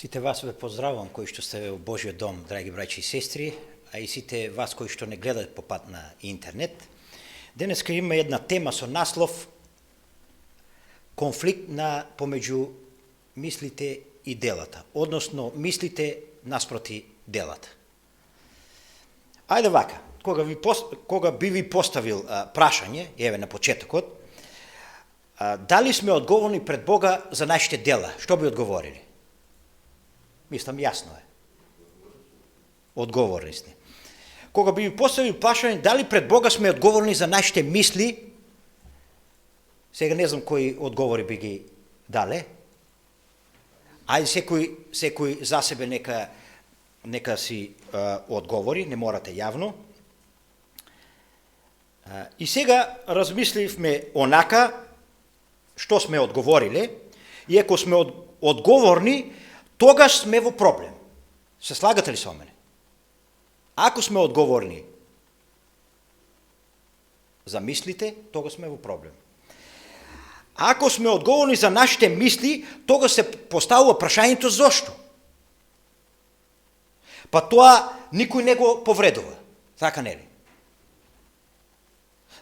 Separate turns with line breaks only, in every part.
Сите вас ве поздравувам кои што сте во Божиот дом, драги браќи и сестри, а и сите вас кои што не гледате по пат на интернет. Денеска има една тема со наслов конфликт помеѓу мислите и делата, односно мислите наспроти делата. Ајде вака, кога би ви поставил прашање, еве на почетокот, дали сме одговорни пред Бога за нашите дела, што би одговорили? Мислам, јасно е. Одговорни сте. Кога би ви поставил прашање дали пред Бога сме одговорни за нашите мисли, сега не знам кои одговори би ги дале. Ајде секој за себе нека си одговори, не морате јавно. И сега размисливме онака што сме одговориле, и ако сме одговорни, тогаш сме во проблем. Се слагате ли со мене? Ако сме одговорни за мислите, тогаш сме во проблем. Ако сме одговорни за нашите мисли, тогаш се поставува прашањето зошто? Па тоа никој не го повредува. Така не ли?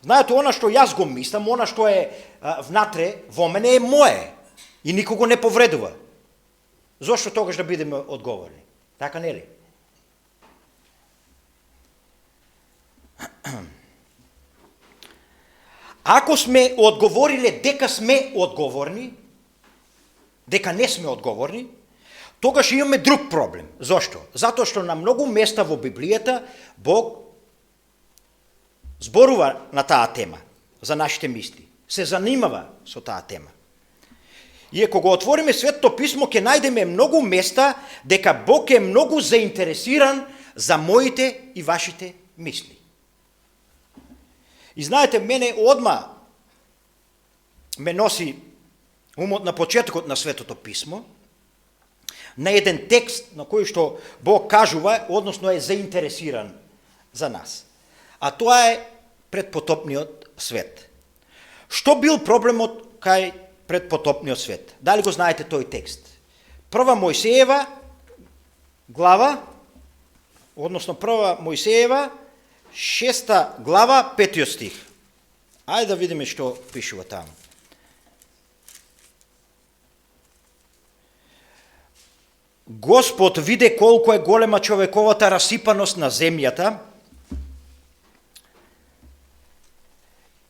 Знаете, она што јас го мислам, она што е внатре во мене е мое и никого не повредува. Зошто тогаш да бидеме одговорни? Така не ли? Ако сме одговориле дека сме одговорни, дека не сме одговорни, тогаш имаме друг проблем. Зошто? Затоа што на многу места во Библијата Бог зборува на таа тема, за нашите мисли. Се занимава со таа тема. И ако го отвориме Светото писмо, ќе најдеме многу места дека Бог е многу заинтересиран за моите и вашите мисли. И знаете, мене одма ме носи умот на почетокот на Светото писмо, на еден текст на кој што Бог кажува, односно е заинтересиран за нас. А тоа е предпотопниот свет. Што бил проблемот кај предпотопниот свет? Дали го знаете тој текст? Прва Мојсеева глава, односно прва Мојсеева, 6 глава, 5 стих. Ајде да видиме што пишува таму. Господ виде колку е голема човековата расипаност на земјата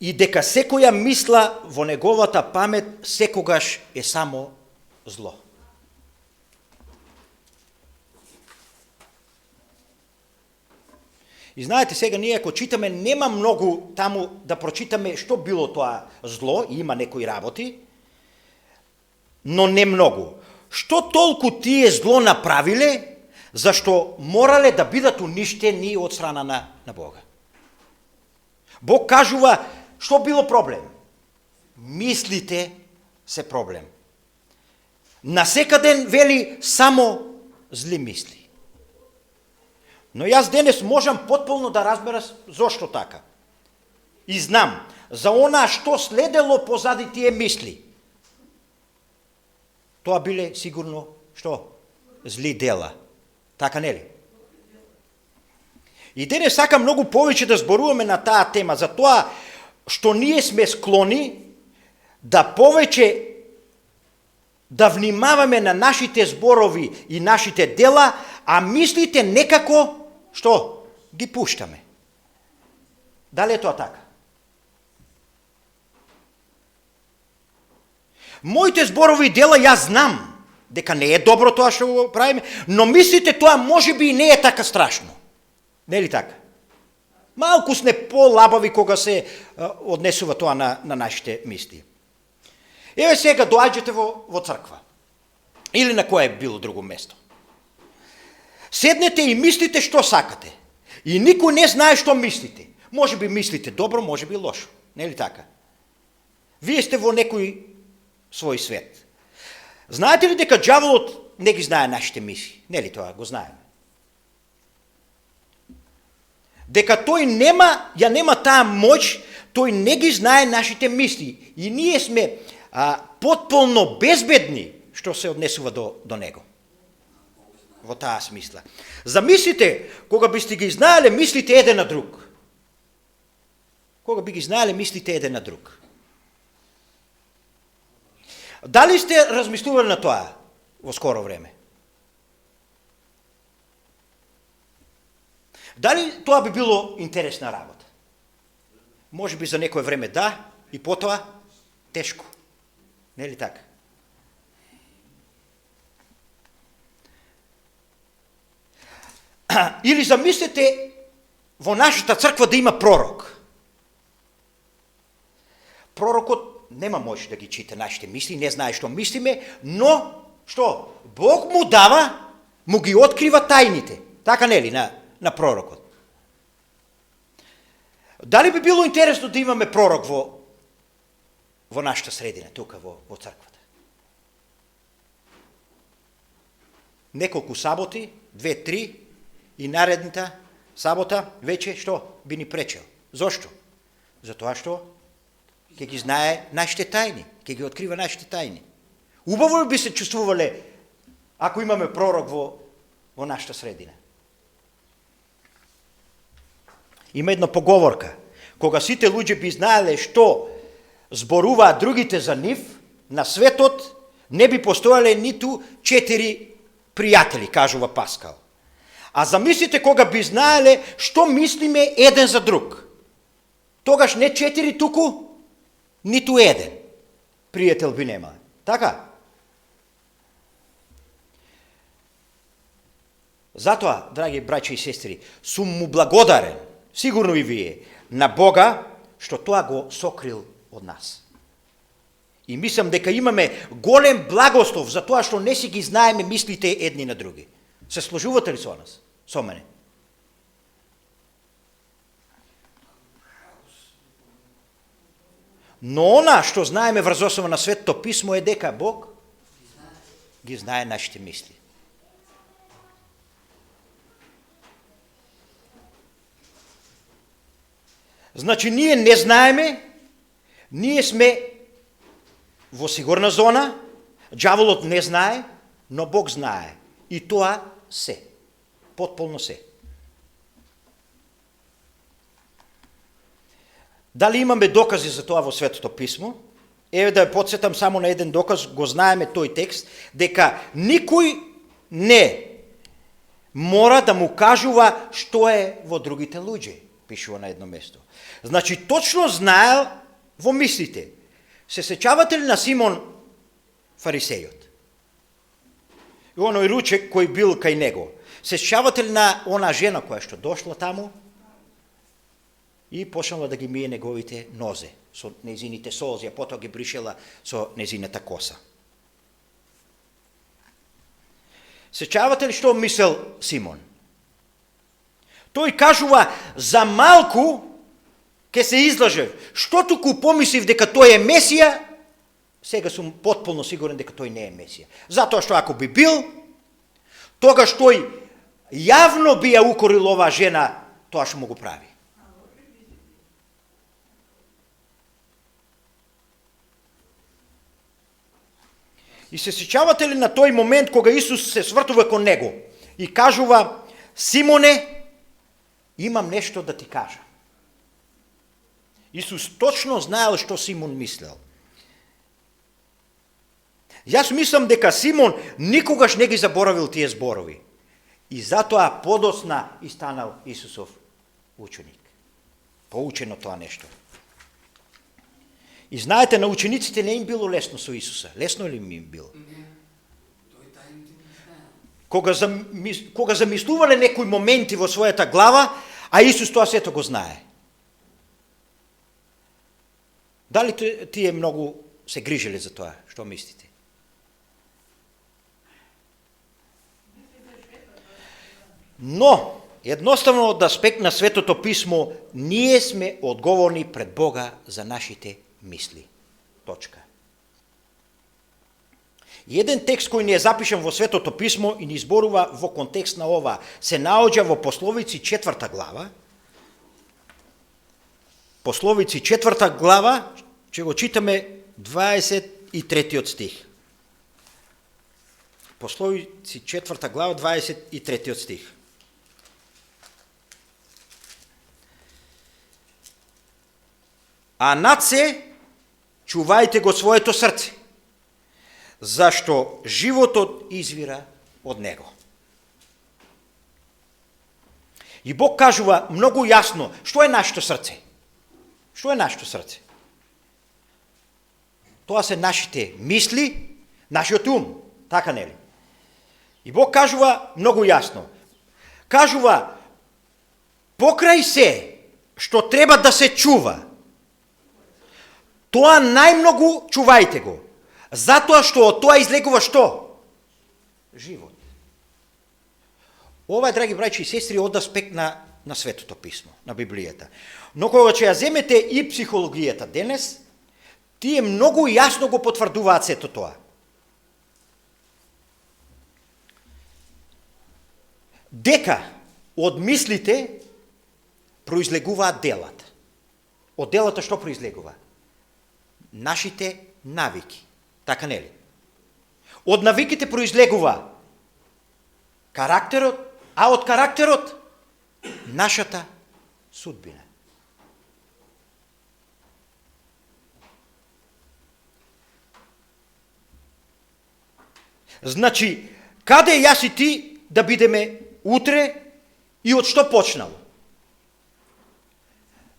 и дека секоја мисла во неговата памет секогаш е само зло. И знаете, сега ние ако читаме, нема многу таму да прочитаме што било тоа зло, и има некои работи, но не многу. Што толку тие зло направиле, зашто морале да бидат уништени од страна на Бога? Бог кажува што било проблем. Мислите се проблем. Насекаден вели само зли мисли. Но јас денес можам потполно да разбера зошто така. И знам за она што следело позади тие мисли. Тоа биле сигурно што? Зли дела. Така не ли? И денес сакам многу повеќе да зборуваме на таа тема, за тоа што ние сме склони да повеќе да внимаваме на нашите зборови и нашите дела, а мислите некако што? Ги пуштаме. Дали е тоа така? Моите зборови и дела јас знам дека не е добро тоа што го правиме, но мислите тоа можеби и не е така страшно. Не е ли така? Малку сме по-лабави кога се однесува тоа на нашите мисли. Еве сега доаѓате во црква или на кое било друго место. Седнете и мислите што сакате. И никој не знае што мислите. Може би мислите добро, може би лошо. Не е ли така? Вие сте во некој свој свет. Знаете ли дека ѓаволот не ги знае нашите мисли? Не ли тоа? Го знаеме. Дека тој нема таа моќ, тој не ги знае нашите мисли. И ние сме потполно безбедни што се однесува до него. во таа смисла. Замислите, кога бисте ги знаеле мислите еден на друг. Кога би ги знаеле мислите еден на друг. Дали сте размислували на тоа во скоро време? Дали тоа би било интересна работа? Може би за некое време да, и потоа тешко. Не е ли така? Или замислете во нашата црква да има пророк. Пророкот нема може да ги чита нашите мисли, не знае што мислиме, но што? Бог му дава, му ги открива тајните. Така не ли на пророкот? Дали би било интересно да имаме пророк во нашата средина, тука во црквата? Неколку саботи, 2-3, и наредната сабота веќе што би ни пречел. Зошто? Затоа што ќе ги знае нашите тајни, ќе ги открива нашите тајни. Убаво би се чувствувале ако имаме пророк во нашата средина. Има една поговорка. Кога сите луѓе би знаеле што зборуваат другите за нив, на светот не би постоеле ниту 4 пријатели, кажува Паскал. А замислите кога би знаеле што мислиме еден за друг. Тогаш не 4 туку, ниту еден пријател би немале. Така? Затоа, драги браќи и сестри, сум му благодарен, сигурно и вие, на Бога, што тоа го сокрил од нас. И мислам дека имаме голем благослов за тоа што не си ги знаеме мислите едни на други. Се сложувате ли со нас? Со мене? Но она што знаеме врз основа на Светото писмо е дека Бог ги знае нашите мисли. Значи ние не знаеме, ние сме во сигурна зона, ѓаволот не знае, но Бог знае. И тоа се. Потполно се. Дали имаме докази за тоа во Светото писмо? Еве да ја подсетам само на еден доказ, го знаеме тој текст, дека никој не мора да му кажува што е во другите луѓе, пишува на едно место. Значи точно знаел во мислите. Се сеќавате ли на Симон фарисејот? И оној ручек кој бил кај него. Се сеќавате ли на она жена која што дошла таму и почнала да ги мие неговите нозе со незините солзи, а потоа ги бришела со незината коса. Сеќавате ли што мисел Симон? Тој кажува за малку ке се излажев. Што туку помислив дека тој е Месија, сега сум потполно сигурен дека тој не е Месија. Затоа што ако би бил, тогаш тој јавно би ја укорил оваа жена тоа што му го прави. И се сеќавате ли на тој момент кога Исус се свртува кон него и кажува: Симоне, имам нешто да ти кажам. Исус точно знаел што Симон мислел. Јас мислам дека Симон никогаш не ги заборавил тие зборови. И затоа подоцна и станал Исусов ученик. Поучено тоа нешто. И знаете, на учениците не им било лесно со Исуса. Лесно ли им било? Кога замислувале некои моменти во својата глава, а Исус тоа сето го знае. Дали тие многу се грижеле за тоа? Што мислите? Но, едноставно од аспект на Светото писмо, ние сме одговорни пред Бога за нашите мисли. Точка. Еден текст кој ни е запишен во Светото писмо и ни зборува во контекст на ова, се наоѓа во Пословици 4 глава. Пословици 4 глава, ќе го читаме 23 стих. Пословици 4 глава, 23 стих. А над се чувајте го своето срце, зашто животот извира од него. И Бог кажува многу јасно што е нашето срце. Што е нашето срце? Тоа се нашите мисли, нашиот ум, така нели? И Бог кажува многу јасно. Кажува, покрај се што треба да се чува, тоа најмногу чувајте го, затоа што од тоа излегува што? Живот. Ова е, драги браќи и сестри, од аспект на Светото писмо, на Библијата. Но кога ќе ја земете и психологијата денес, тие многу јасно го потврдуваат сето тоа. Дека од мислите произлегуваат делата. Од делата што произлегува? Нашите навики. Така нели? Од навиките произлегува карактерот, а од карактерот нашата судбина. Значи, каде јас и ти да бидеме утре и од што почнало?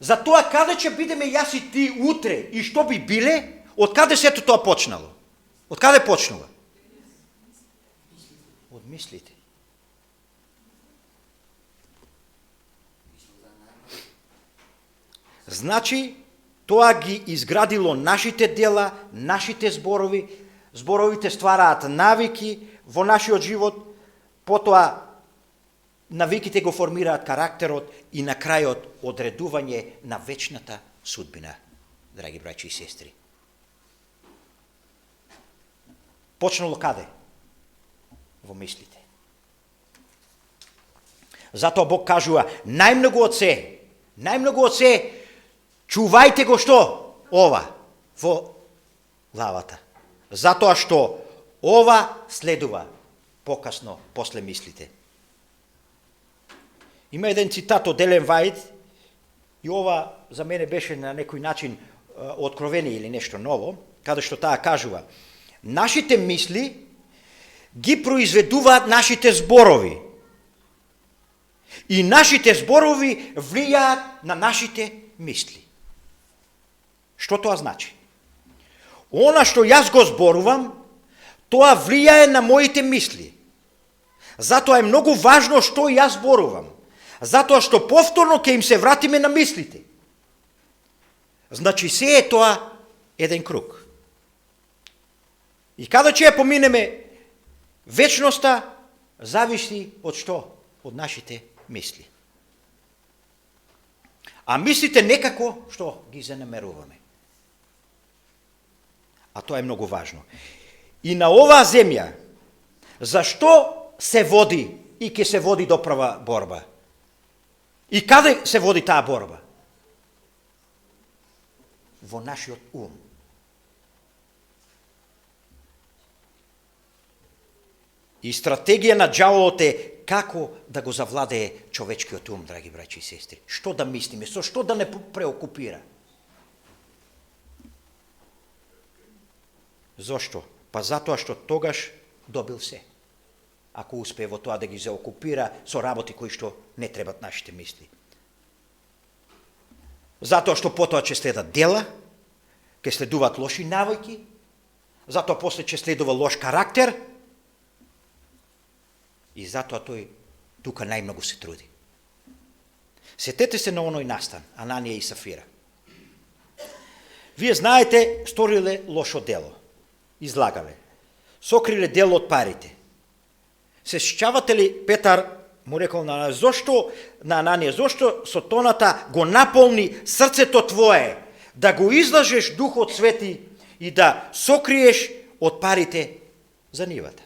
За тоа каде ќе бидеме јас и ти утре и што би биле, од каде сето тоа почнало? Од каде почнува? Од мислите. Значи, тоа ги изградило нашите дела, нашите зборови, зборовите ствараат навики во нашиот живот, потоа навиките го формираат карактерот и на крајот одредување на вечната судбина, драги браќи и сестри. Почнало каде? Во мислите. Затоа Бог кажува, најмногу од се, чувајте го што? Ова, во главата. Затоа што ова следува покасно после мислите. Има еден цитат од Елен Вајт, и ова за мене беше на некој начин откровение или нешто ново, каде што таа кажува, нашите мисли ги произведуваат нашите зборови. И нашите зборови влијаат на нашите мисли. Што тоа значи? Она што јас го зборувам, тоа влијае на моите мисли. Затоа е многу важно што јас зборувам. Затоа што повторно ќе им се вратиме на мислите. Значи се е тоа еден круг. И каде ќе ја поминеме вечноста, зависи од што? Од нашите мисли. А мислите некако што ги занемеруваме. А тоа е многу важно. И на оваа земја, зашто се води и ќе се води доправа борба? И каде се води таа борба? Во нашиот ум. И стратегија на џаволот е како да го завладее човечкиот ум, драги браќи и сестри. Што да мислиме, со што да не преокупира? Зошто? Па затоа што тогаш добил се. Ако успее во тоа да ги заокупира со работи кои што не требат нашите мисли. Затоа што потоа ќе следат дела, ќе следуваат лоши навики, затоа после ќе следува лош карактер, и затоа тој тука најмногу се труди. Сетете се на оној настан, Ананија и Сафира. Вие знаете, сториле лошо дело, излагале, сокриле дел од парите. Се сеќавате ли, Петар му рекол на Ананија, зошто сотоната го наполни срцето твое, да го излажеш Духот Свети и да сокриеш од парите за нивата.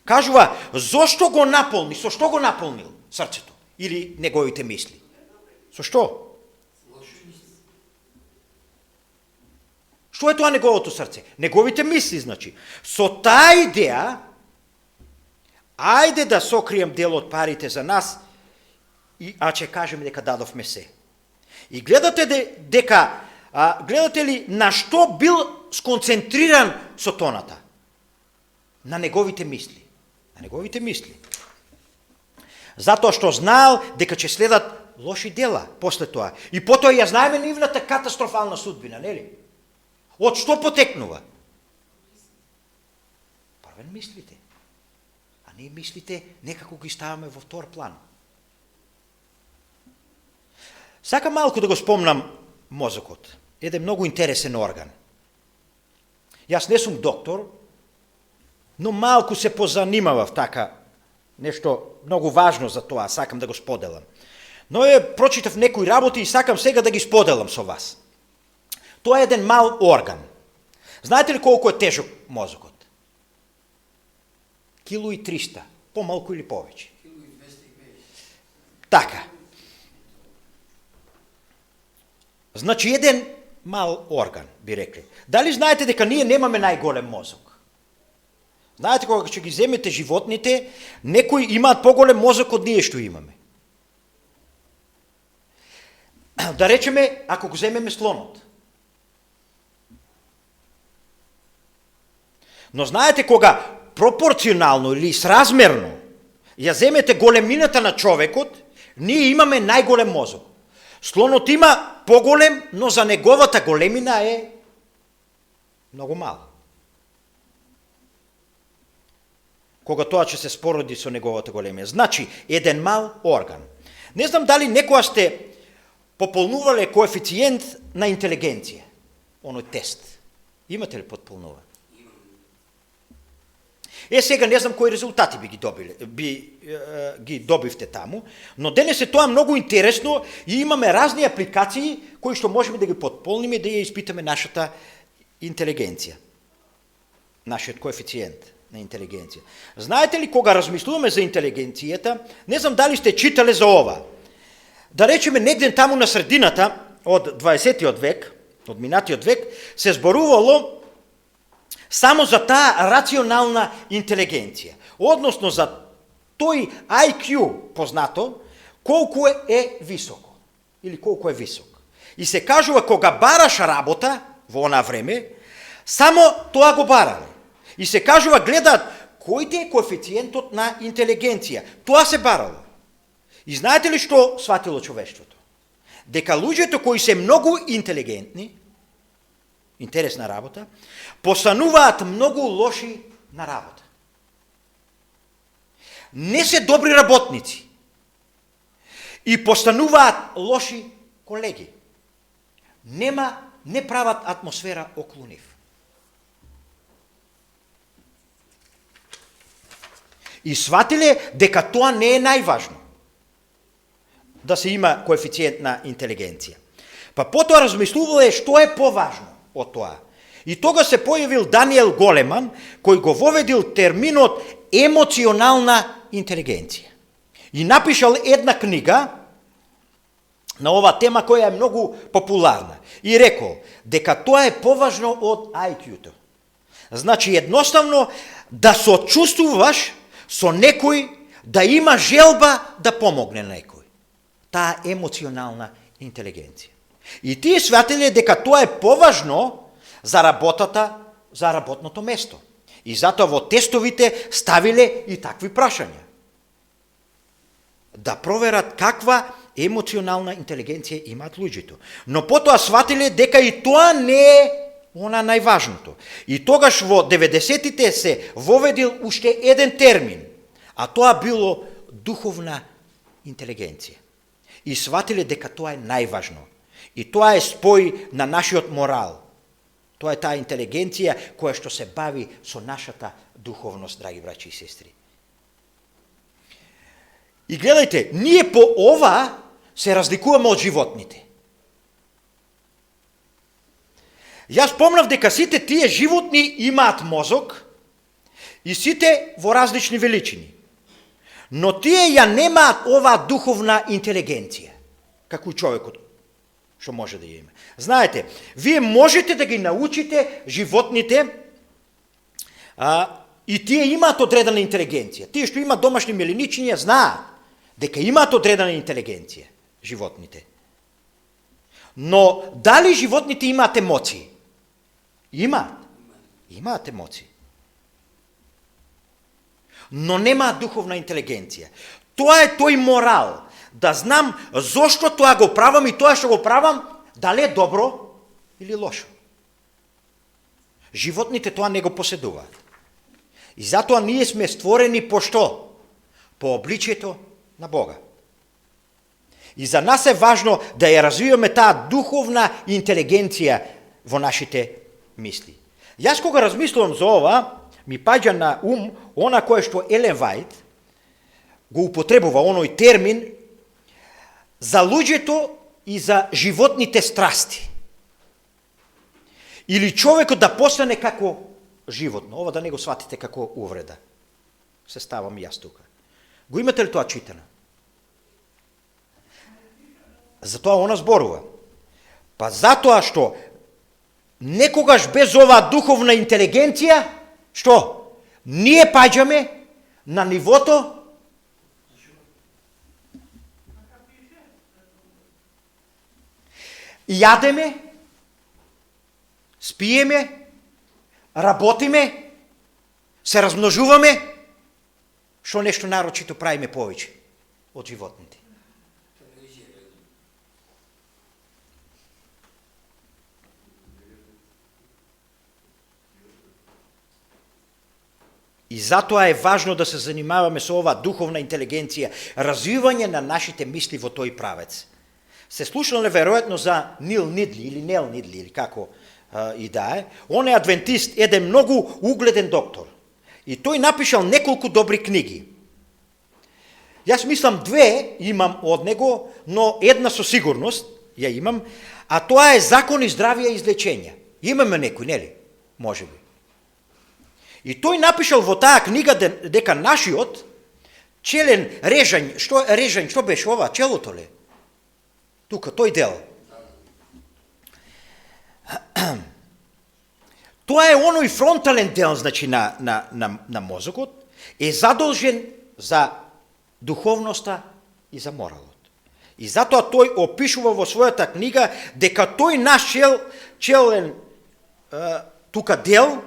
Кажува, зошто го наполни, со што го наполнил срцето или неговите мисли? Со што? Што е тоа неговото срце? Неговите мисли, значи. Со таа идеја ајде да сокрием дел од парите за нас, а ќе кажеме дека дадовме се. И гледате гледате ли на што бил сконцентриран Сотоната? На неговите мисли. На неговите мисли. Затоа што знаел дека ќе следат лоши дела после тоа. И потоа ја знаеме нивната катастрофална судбина, нели? Од што потекнува? Првен мислите. А ние мислите некако ги ставаме во втор план. Сакам малку да го спомнам мозокот. Еден многу интересен орган. Јас не сум доктор, но малку се позанимавав така, нешто многу важно за тоа, сакам да го споделам. Но прочитав некои работи и сакам сега да ги споделам со вас. Тоа е еден мал орган. Знаете ли колку е тежок мозокот? Кило и 300, помалку или повеќе. Така. Значи еден мал орган, би рекли. Дали знаете дека ние немаме најголем мозок? Знаете кога ќе ги земете животните, некои имаат поголем мозок од ние што имаме. Да речеме, ако го земеме слонот. Но знаете кога пропорционално или сразмерно ја земете големината на човекот, ние имаме најголем мозок. Слонот има поголем, но за неговата големина е многу мал. Кога тоа ќе се спороди со неговата големина. Значи, еден мал орган. Не знам дали некоја сте пополнувале коефициент на интелигенција. Оној тест. Имате ли подполнуван? Сега не знам кои резултати ги добивте таму, но денес е тоа многу интересно и имаме разни апликации кои што можеме да ги подполниме да ја испитаме нашата интелигенција. Нашиот коефициент на интелигенција. Знаете ли кога размислуваме за интелигенцијата, не знам дали сте читале за ова. Да речеме негде таму на средината од 20-тиот век, од минатиот век, се зборувало само за таа рационална интелигенција, односно за тој IQ, познато, колку е високо, или колку е висок. И се кажува, кога бараш работа, во она време, само тоа го барале. И се кажува, гледаат, кој ти е коефициентот на интелигенција. Тоа се барало. И знаете ли што сватило човештвото? Дека луѓето кои се многу интелигентни, интересна работа, постануваат многу лоши на работа. Не се добри работници. И постануваат лоши колеги. Не прават атмосфера околу нив. И сватиле дека тоа не е најважно. Да се има коефициент на интелигенција. Па потоа размислувале што е поважно од тоа. И тога се појавил Даниел Големан, кој го воведил терминот емоционална интелигенција. И напишал една книга на ова тема која е многу популарна. И рекол дека тоа е поважно од IQ-то. Значи едноставно да сочувствуваш со некој, да има желба да помогне на некој. Таа емоционална интелигенција. И тие сватиле дека тоа е поважно за работата, за работното место. И затоа во тестовите ставиле и такви прашања. Да проверат каква емоционална интелигенција имаат луѓето. Но потоа сватиле дека и тоа не е она најважното. И тогаш во 90-тите се воведил уште еден термин, а тоа било духовна интелигенција. И сватиле дека тоа е најважно. И тоа е спој на нашиот морал. Тоа е таа интелигенција која што се бави со нашата духовност, драги браќи и сестри. И гледајте, ние по ова се разликуваме од животните. Јас спомнав дека сите тие животни имаат мозок и сите во различни величини. Но тие ја немаат оваа духовна интелигенција, како човекот што може да ја има. Знаете, вие можете да ги научите животните И тие имаат одредена интелигенција. Тие што имаат домашни меленичиња знаат дека имаат одредена интелигенција, животните. Но дали животните имаат емоции? Имаат. Имаат емоции. Но немаат духовна интелигенција. Тоа е тој морал. Да знам зошто тоа го правам и тоа што го правам, дали е добро или лошо. Животните тоа не го поседуваат. И затоа ние сме створени по што? По обличието на Бога. И за нас е важно да ја развиваме таа духовна интелигенција во нашите мисли. Јас кога размислувам за ова, ми паѓа на ум она кое што Елен Вајт го употребува, оној термин за луѓето и за животните страсти. Или човекот да постане како животно. Ова да не го сватите како увреда. Се ставам јас тука. Го имате ли тоа читано? Затоа она зборува. Па затоа што некогаш без оваа духовна интелигенција, што? Ние паѓаме на нивото јадеме, спиеме, работиме, се размножуваме, што нешто нарочито правиме повеќе од животните. И затоа е важно да се занимаваме со оваа духовна интелигенција, развивање на нашите мисли во тој правец. Се слушале веројатно за Нил Нидли или Нел Нидли или како и да е. Он е адвентист, еден многу угледен доктор. И тој напишал неколку добри книги. Јас мислам две имам од него, но една со сигурност ја имам, а тоа е Закони здравија и излечење. Имаме некој, нели? Може би. И тој напишал во таа книга дека нашиот челен режањ, што беше ова, челото ли? Тука, тој дел. Тоа е оној фронтален дел, значи, на мозокот, е задолжен за духовноста и за моралот. И затоа тој опишува во својата книга дека тој наш челен тука дел,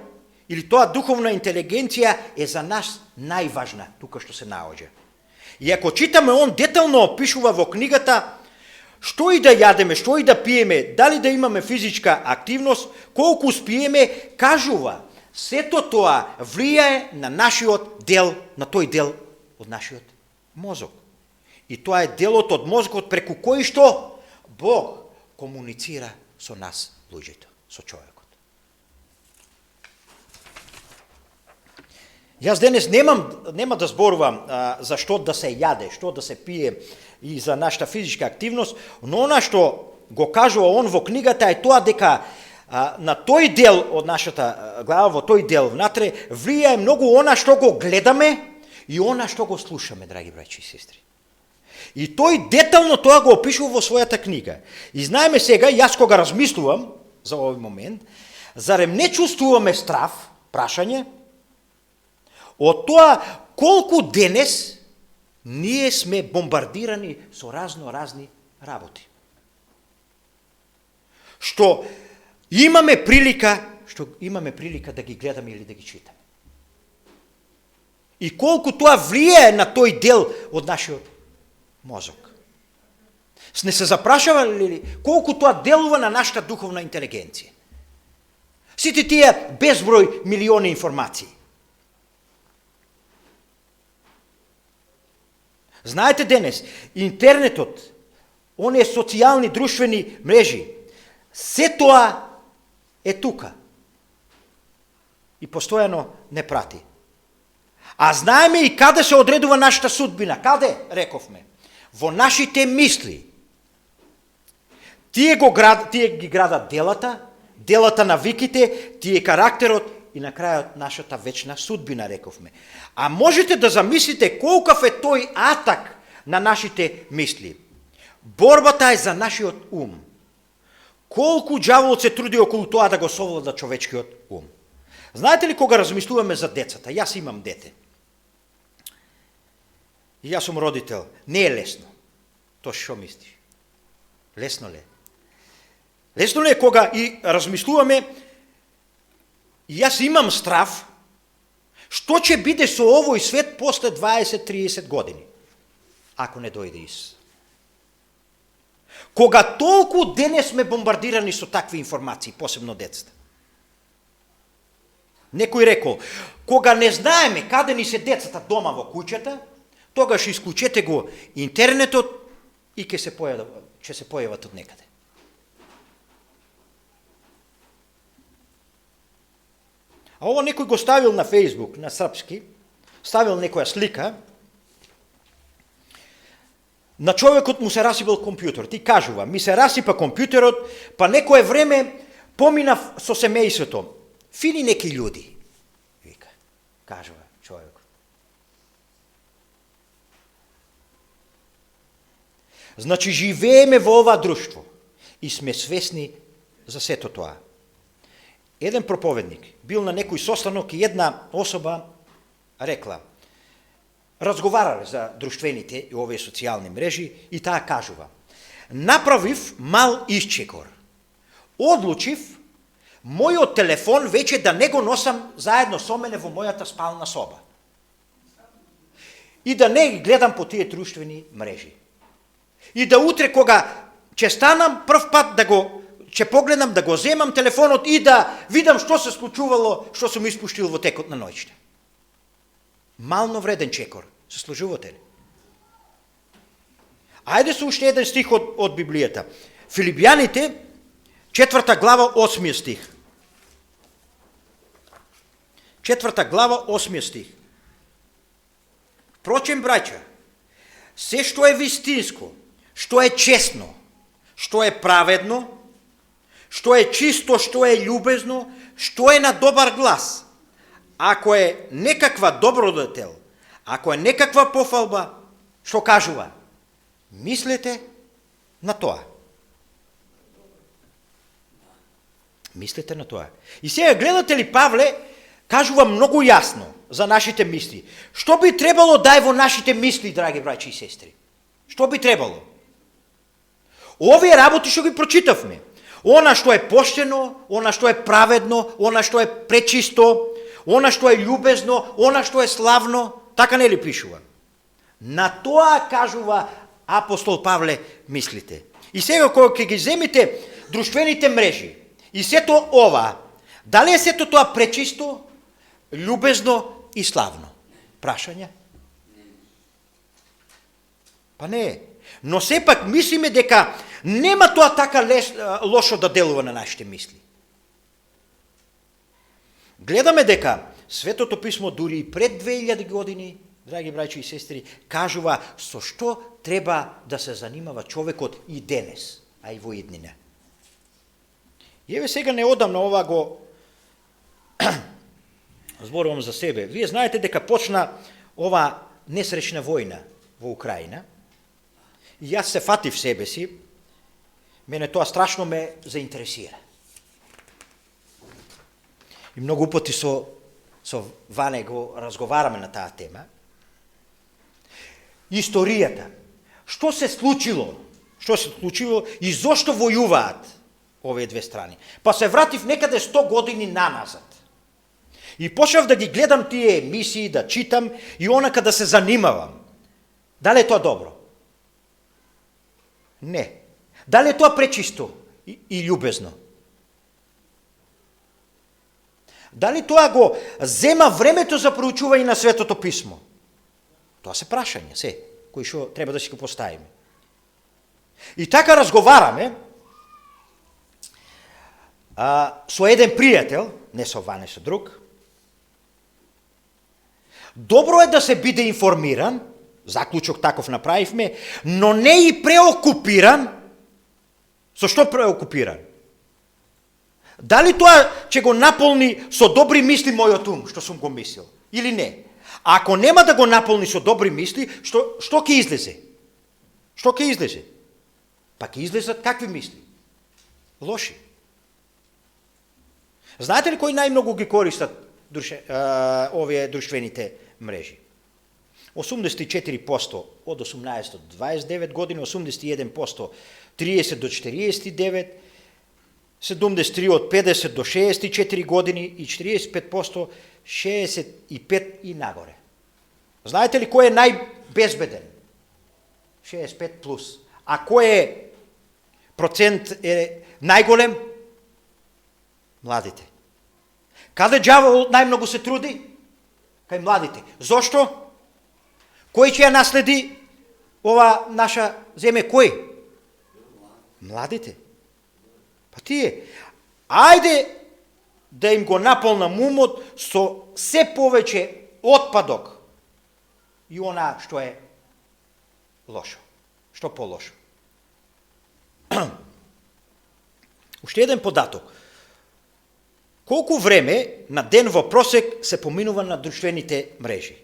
или тоа духовна интелигенција е за нас најважна, тука што се наоѓа. И ако читаме, он детално опишува во книгата што и да јадеме, што и да пиеме, дали да имаме физичка активност, колку спиеме, кажува, сето тоа влијае на нашиот дел, на тој дел од нашиот мозок. И тоа е делот од мозокот преку кој што Бог комуницира со нас, луѓето, со човекот. Јас денес нема да зборувам за што да се јаде, што да се пие и за нашата физичка активност, но она што го кажува он во книгата е тоа дека на тој дел од нашата глава, во тој дел внатре, влијае многу она што го гледаме и она што го слушаме, драги браќи и сестри. И тој детално тоа го опишува во својата книга. И знаеме сега, јас кога размислувам за овој момент, зарем не чувствуваме страв, прашање, од тоа колку денес ние сме бомбардирани со разни работи. Што имаме прилика да ги гледаме или да ги читаме. И колку тоа влијае на тој дел од нашиот мозок. Не се запрашавали ли колку тоа делува на нашата духовна интелигенција? Сите тие безброј милиони информации. Знаете денес, интернетот, оние социјални друштвени мрежи, се тоа е тука. И постојано не прати. А знаеме и каде се одредува нашата судбина. Каде, рековме? Во нашите мисли. Тие ги градат делата на виките, тие карактерот и на крајот нашата вечна судбина, рековме. А можете да замислите колкав е тој атак на нашите мисли. Борбата е за нашиот ум. Колку џаволот се труди околу тоа да го совлада човечкиот ум. Знаете ли кога размислуваме за децата? Јас имам дете. И јас сум родител. Не е лесно. Тоа што мислиш? Лесно ли е? Лесно ли е кога и размислуваме, јас имам страв, што ќе биде со овој свет после 20-30 години, ако не дојде Исус? Кога толку денес сме бомбардирани со такви информации, посебно децата. Некој рекол, кога не знаеме каде ни се децата дома во куќата, тогаш исклучете го интернетот и ќе се појават од некаде. А ова некој го ставил на Фейсбук, на српски, ставил некоја слика, на човекот му се расипал компјутерот и кажува, ми се расипа компјутерот, па некое време поминав со семејството. Фини неки људи, вика, кажува човекот. Значи, живееме во ова друштво и сме свесни за сето тоа. Еден проповедник бил на некој состанок и една особа рекла, разговарале за друштвените и овие социјални мрежи и таа кажува, направив мал исчекор. Одлучив мојот телефон веќе да не го носам заедно со мене во мојата спална соба. И да не гледам по тие друштвени мрежи. И да утре кога ќе станам прв пат ќе погледам да го земам телефонот и да видам што се случувало, што сум испуштил во текот на ноќта. Мално вреден чекор. Се служувате ли? Ајде со уште еден стих од Библијата. Филипјаните, 4 глава, 8 стих. 4 глава, 8 стих. Впрочем, браќа, се што е вистинско, што е честно, што е праведно, што е чисто, што е љубезно, што е на добар глас, ако е некаква добродетел, ако е некаква пофалба, што кажува? Мислете на тоа. Мислете на тоа. И сега гледате ли, Павле кажува многу јасно за нашите мисли. Што би требало да е во нашите мисли, драги браќи и сестри? Што би требало? Овие работи што ги прочитавме. Она што е поштено, она што е праведно, она што е пречисто, она што е љубезно, она што е славно, така не ли пишува? На тоа кажува апостол Павле мислите. И сега кога ќе ги земите друштвените мрежи и сето ова, дали е сето тоа пречисто, љубезно и славно? Прашање? Па не е. Но сепак мислиме дека нема тоа така лошо да делува на нашите мисли. Гледаме дека Светото писмо дури и пред 2000 години, драги браќи и сестри, кажува со што треба да се занимава човекот и денес, а и во иднина. И еве сега неодамна ова го зборувам за себе. Вие знаете дека почна ова несречна војна во Украина. И јас се фатив себе си, мене тоа страшно ме заинтересира. И многу пати со Ване го разговараме на таа тема. Историјата. Што се случило и зошто војуваат овие две страни. Па се вратив некаде 100 години наназад. И почнав да ги гледам тие емисии, да читам и онака да се занимавам. Дали е тоа добро? Не. Дали е тоа пречисто и љубезно? Дали тоа го зема времето за проучување на Светото писмо? Тоа се прашање, кои што треба да си го поставиме. И така разговараме со еден пријател, не со Ване, со друг. Добро е да се биде информиран, заклучок таков направивме, но не и преокупиран. Со што преокупиран? Дали тоа ќе го наполни со добри мисли мојот ум, што сум го мислил, или не? А ако нема да го наполни со добри мисли, што ќе излезе? Што ќе излезе? Па ќе излезат какви мисли? Лоши. Знаете ли кои најмногу ги користат овие друштвените мрежи? 84% од 18 до 29 години, 81% 30 до 49, 73 од 50 до 64 години и 45% 65 и нагоре. Знаете ли кој е најбезбеден? 65 плюс. А кој е процент е најголем? Младите. Каде ѓаволот најмногу се труди? Кај младите. Зошто? Кој ќе ја наследи ова наша земја? Кој? Младите. Па тие. Ајде да им го наполнам умот со се повеќе отпадок и она што е лошо. Што по-лошо. Уште еден податок. Колку време на ден во просек се поминува на друштвените мрежи?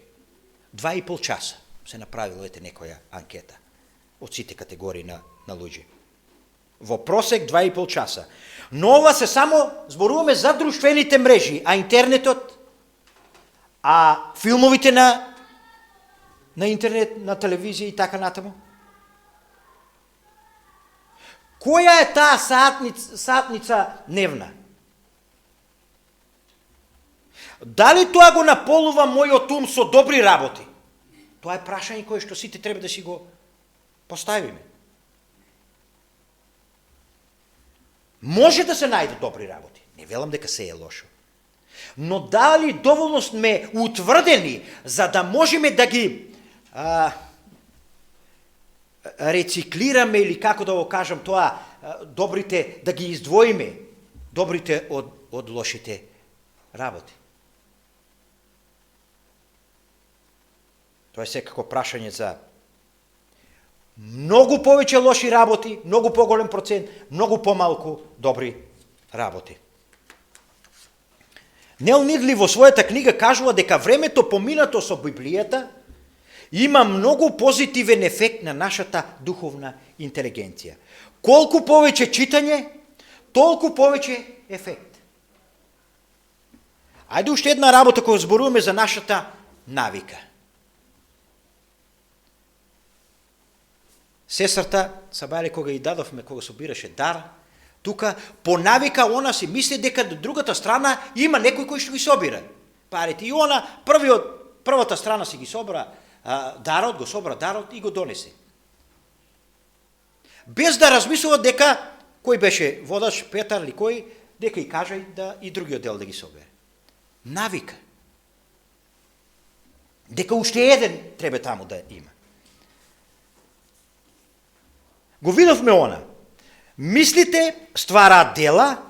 2,5 часа се направило некоја анкета од сите категории на луѓе. Во просек 2,5 часа. Но ова се само зборуваме за друштвените мрежи, а интернетот, а филмовите на интернет, на телевизија и така натаму. Која е таа сатница дневна? Дали тоа го наполнува мојот ум со добри работи? Тоа е прашање кое што сите треба да си го поставиме. Може да се најде добри работи. Не велам дека се е лошо. Но дали доволно сме утврдени за да можеме да ги рециклираме или како да го кажам тоа, добрите, да ги издвоиме, добрите од лошите работи. Тоа е секако прашање за многу повеќе лоши работи, многу поголем процент, многу помалку добри работи. Нел Нидли во својата книга кажува дека времето поминато со Библијата има многу позитивен ефект на нашата духовна интелигенција. Колку повеќе читање, толку повеќе ефект. Ајде уште една работа која зборуваме за нашата навика. Сестрата Сабајле кога ја дадовме, кога собираше дар, тука по навика она си мисли дека до другата страна има некој кој што ги собира парите. И она првата страна си ги собра дарот, го собра дарот и го донесе. Без да размислува дека кој беше водач, Петар или кој, дека и кажа да и другиот дел да ги собере. Навика. Дека уште еден треба таму да има. Го видовме она. Мислите ствараат дела,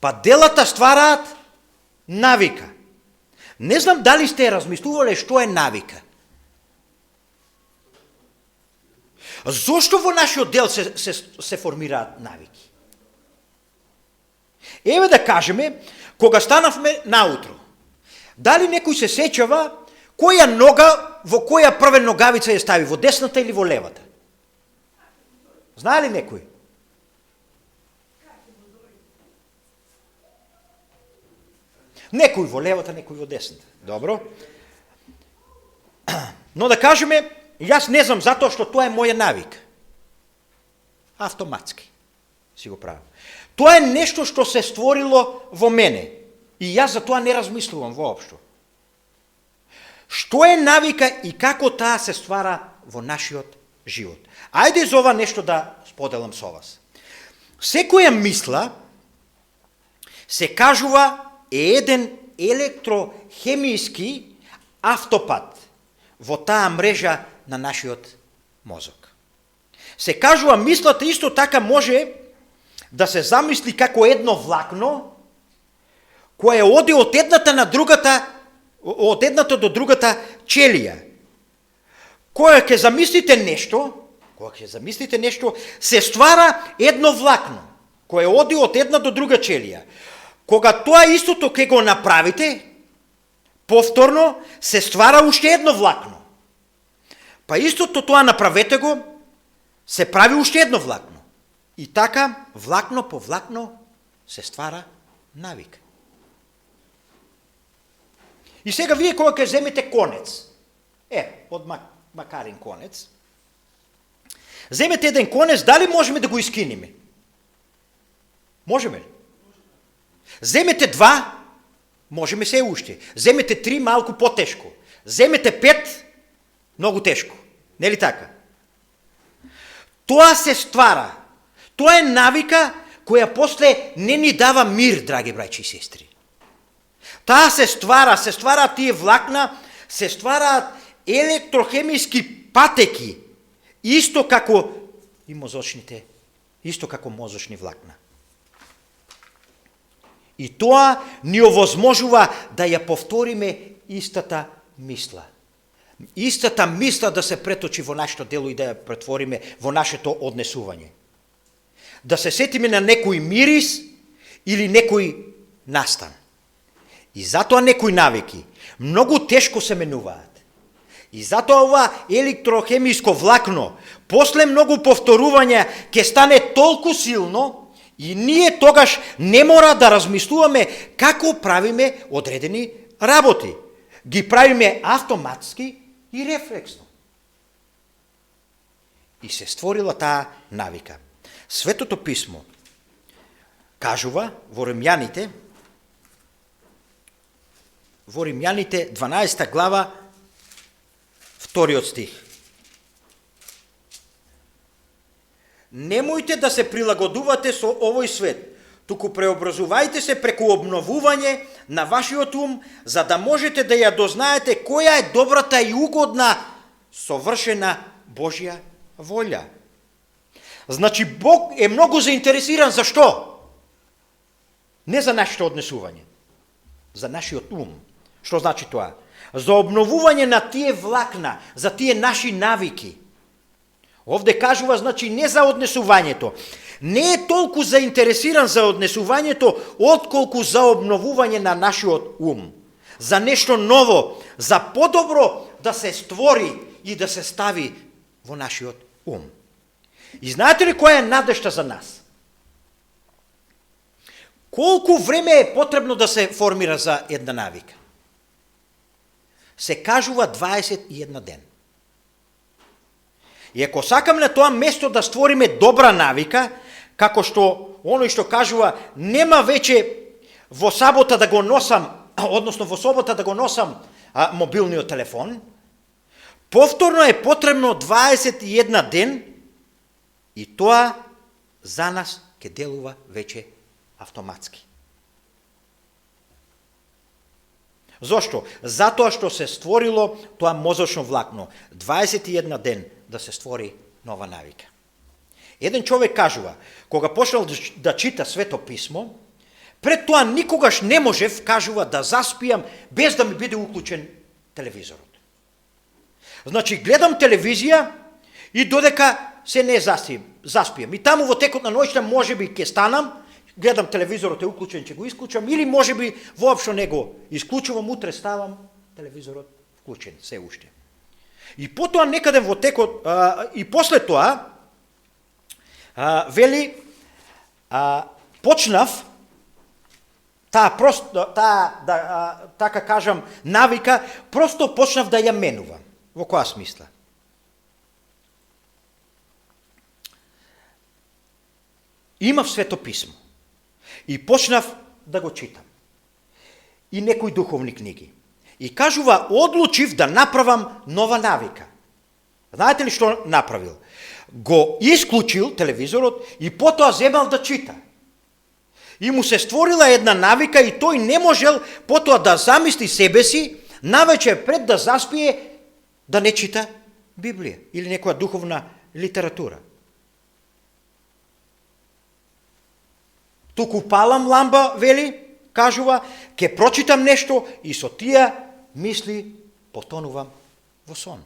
па делата ствараат навика. Не знам дали сте размислувале што е навика. Зошто во нашиот дел се формираат навики? Еве да кажеме, кога станавме наутро, дали некој се сеќава која нога во која првен ногавица ја стави, во десната или во левата? Знае ли некој? Некој во левата, некој во десната. Добро. Но да кажеме, јас не знам затоа што тоа е моја навика. Автоматски си го правам. Тоа е нешто што се створило во мене и јас за тоа не размислувам воопшто. Што е навика и како таа се ствара во нашиот живот? Ајде за ова нешто да споделам со вас. Секоја мисла се кажува е еден електрохемиски автопат во таа мрежа на нашиот мозок. Се кажува мислата исто така може да се замисли како едно влакно кое оди од едната до другата челија. Кога ќе замислите нешто, се ствара едно влакно кое оди од една до друга челија. Кога тоа истото ќе го направите, повторно се ствара уште едно влакно. Па истото тоа направете го, се прави уште едно влакно. И така, влакно по влакно се ствара навика. И сега вие кога ќе земете конец, од макарин конец, земете еден конец, дали можеме да го искиниме? Можеме ли? Земете 2, можеме се уште. Земете 3, малку потешко. Земете 5, многу тешко. Не ли така? Тоа се ствара. Тоа е навика која после не ни дава мир, драги браќи и сестри. Таа се ствара тие влакна, се ствараат електрохемиски патеки, исто како и мозочните, исто како мозочни влакна. И тоа ни овозможува да ја повториме истата мисла. Истата мисла да се преточи во нашето дело и да ја претвориме во нашето однесување. Да се сетиме на некој мирис или некој настан. И затоа некои навики многу тешко се менуваат. И затоа ова електрохемиско влакно после многу повторување ќе стане толку силно и ние тогаш не мора да размислуваме како правиме одредени работи. Ги правиме автоматски и рефлексно. И се створила таа навика. Светото писмо кажува во Римјаните 12 глава 2 стих. Немојте да се прилагодувате со овој свет, туку преобразувајте се преку обновување на вашиот ум, за да можете да ја дознаете која е добрата и угодна, совршена Божја волја. Значи, Бог е многу заинтересиран за што? Не за нашето однесување, за нашиот ум. Што значи тоа? За обновување на тие влакна, за тие наши навики. Овде кажува, значи, не за однесувањето. Не е толку заинтересиран за однесувањето, отколку за обновување на нашиот ум. За нешто ново, за подобро да се створи и да се стави во нашиот ум. И знаете ли која е надежта за нас? Колку време е потребно да се формира за една навика? Се кажува 21 ден. И ако сакаме на тоа место да створиме добра навика, како што оној што кажува нема веќе во сабота да го носам, односно во собота да го носам мобилниот телефон, повторно е потребно 21 ден и тоа за нас ќе делува веќе автоматски. Зошто? Затоа што се створило тоа мозочно влакно. 21 ден да се створи нова навика. Еден човек кажува, кога почнал да чита Свето писмо, пред тоа никогаш не можев, кажува, да заспиам без да ми биде уклучен телевизорот. Значи, гледам телевизија и додека се не заспиам. И таму во текот на ноќта можеби ќе станам, гледам телевизорот е уклучен, ќе го исклучам, или можеби воопшто не го исклучувам, утре ставам, телевизорот вклучен, се уште. И потоа некаде во текот, и после тоа, вели, почнав, така кажам, навика, просто почнав да ја менувам. Во која смисла? Имав Свето писмо. И почнав да го читам. И некои духовни книги. И кажува, одлучив да направам нова навика. Знаете ли што направил? Го исклучил телевизорот и потоа земал да чита. И му се створила една навика и тој не можел потоа да замисли себе си, навечер пред да заспие, да не чита Библија или некоја духовна литература. Туку палам ламба, вели, кажува, ќе прочитам нешто и со тие мисли потонувам во сон.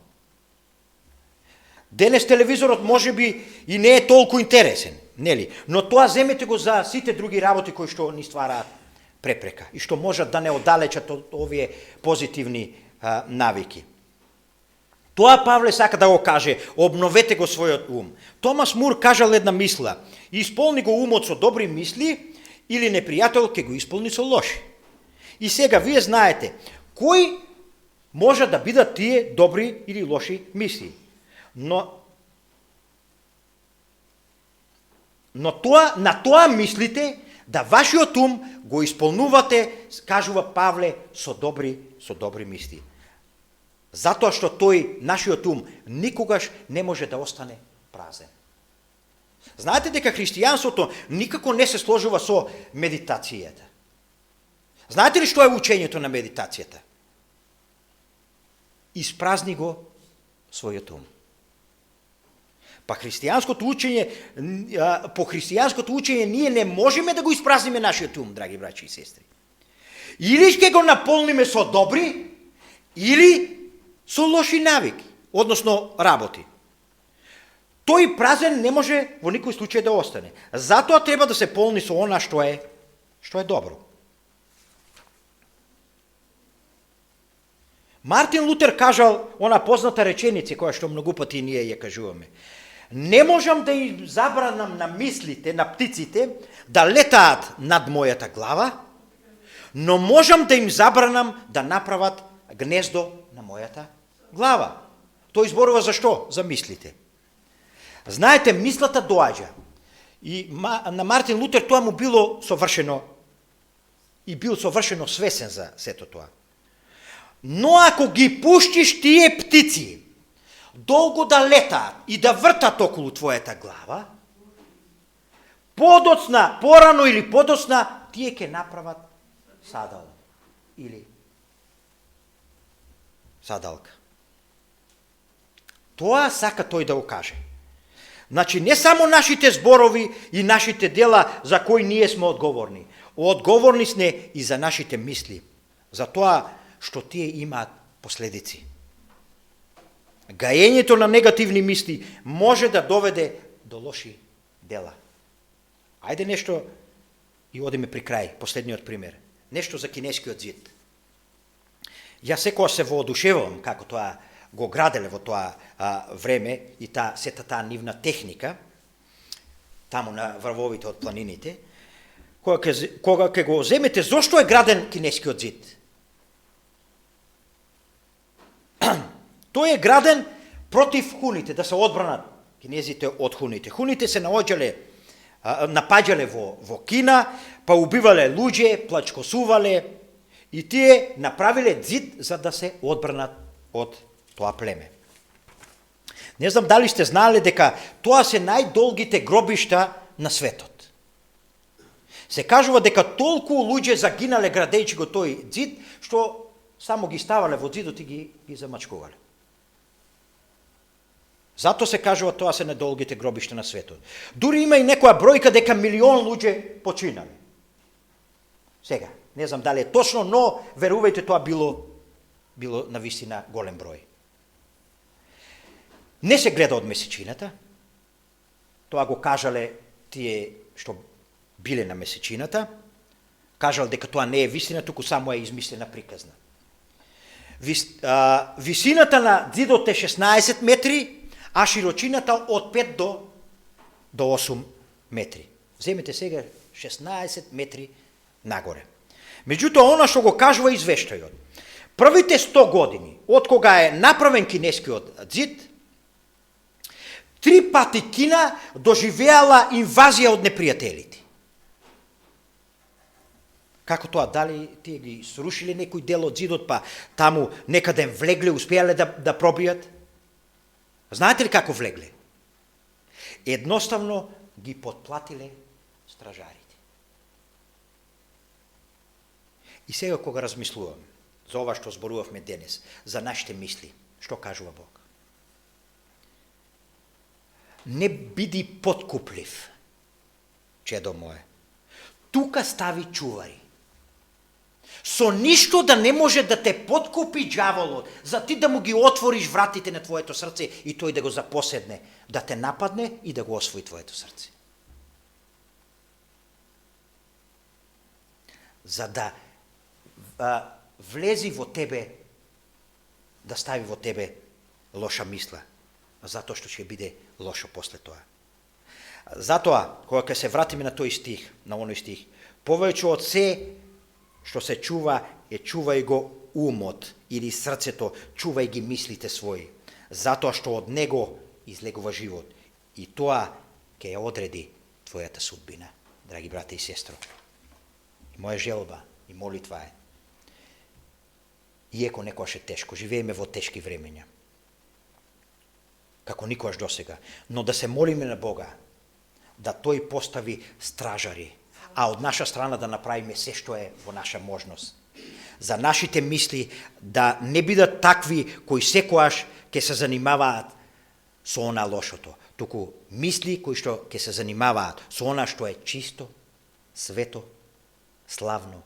Денес телевизорот можеби и не е толку интересен, нели? Но тоа земете го за сите други работи кои што ни ствараат препрека и што можат да не оддалечат од овие позитивни навики. Тоа Павле сака да го каже, обновете го својот ум. Томас Мур кажал една мисла, исполни го умот со добри мисли или непријател ќе го исполни со лоши. И сега вие знаете, кои може да бидат тие добри или лоши мисли. Но на тоа мислите да вашиот ум го исполнувате, кажува Павле, со добри мисли. Затоа што нашиот ум, никогаш не може да остане празен. Знаете дека христијанството никако не се сложува со медитацијата. Знаете ли што е учењето на медитацијата? Испразни го својот ум. По христијанското учење ние не можеме да го испразниме нашиот ум, драги браќи и сестри. Или ќе го наполниме со добри, или со лоши навики, односно работи. Тој празен не може во никој случај да остане. Затоа треба да се полни со она што е добро. Мартин Лутер кажал она позната реченица која што многу пати ние ја кажуваме. Не можам да им забранам на мислите, на птиците, да летаат над мојата глава, но можам да им забранам да направат гнездо на мојата глава. Тој зборува за што? За мислите. Знаете, мислата доаѓа. И на Мартин Лутер тоа му било совршено и бил совршено свесен за сето тоа. Но ако ги пуштиш тие птици долго да летаат и да вртат околу твојата глава, порано или подоцна, тие ќе направат садал или садалка. Тоа сака тој да го каже. Значи, не само нашите зборови и нашите дела за кои ние сме одговорни. Одговорни сме и за нашите мисли. За тоа што тие имаат последици. Гаењето на негативни мисли може да доведе до лоши дела. Ајде нешто и одиме при крај, последниот пример. Нешто за Кинескиот зид. Јас секогаш се воодушевувам како тоа го граделе во тоа време и сета таа нивна техника, таму на врвовите од планините, кога ќе го земете, зошто е граден Кинескиот зид? Тој е граден против хуните, да се одбранат кинезите од хуните. Хуните се напаѓале во Кина, па убивале луѓе, плачкосувале и тие направиле зид за да се одбранат од тоа племе. Не знам дали сте знаеле дека тоа се најдолгите гробишта на светот. Се кажува дека толку луѓе загинале градејќи го тој зид, што само ги ставале во зидот и ги замачкувале. Зато се кажува тоа се најдолгите гробишта на светот. Дури има и некоја бројка дека 1 милион луѓе починале. Сега, не знам дали е точно, но верувајте тоа било на вистина голем број. Не се гледа од месечината. Тоа го кажале тие што биле на месечината. Кажал дека тоа не е вистина, туку само е измислена приказна. Висината на зидот е 16 метри, а широчината од 5 до 8 метри. Земете сега 16 метри нагоре. Меѓутоа, она што го кажува извештајот. Првите 100 години, од кога е направен Кинескиот зид, 3 пати Кина доживеала инвазија од непријателите. Како тоа, дали тие ги срушиле некој дел од зидот, па таму некаде влегле, успеале да пробијат? Знаете ли како влегле? Едноставно ги подплатиле стражарите. И сега кога размислувам за ова што зборувавме денес, за нашите мисли, што кажува Бог? Не биди подкуплив, чедо мое. Тука стави чувари. Со ништо да не може да те подкупи ѓаволот, за ти да му ги отвориш вратите на твоето срце и тој да го запоседне, да те нападне и да го освои твоето срце. За да влези во тебе, да стави во тебе лоша мисла, затоа што ќе биде лошо после тоа. Затоа, кога ќе се вратиме на тој стих, на оној стих, повеќе од се што се чува, чувај го умот или срцето, чувај ги мислите своји, затоа што од него излегува живот. И тоа ќе ја одреди твојата судбина, драги брате и сестро. И моја желба и молитва е, иеко некојаш е тешко, живееме во тешки времења, како никогаш досега, но да се молиме на Бога, да тој постави стражари, а од наша страна да направиме се што е во наша можност. За нашите мисли да не бидат такви кои секојаш ќе се занимаваат со она лошото, туку мисли кои што ќе се занимаваат со она што е чисто, свето, славно,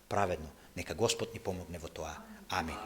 праведно. Нека Господ ни помогне во тоа. Амин.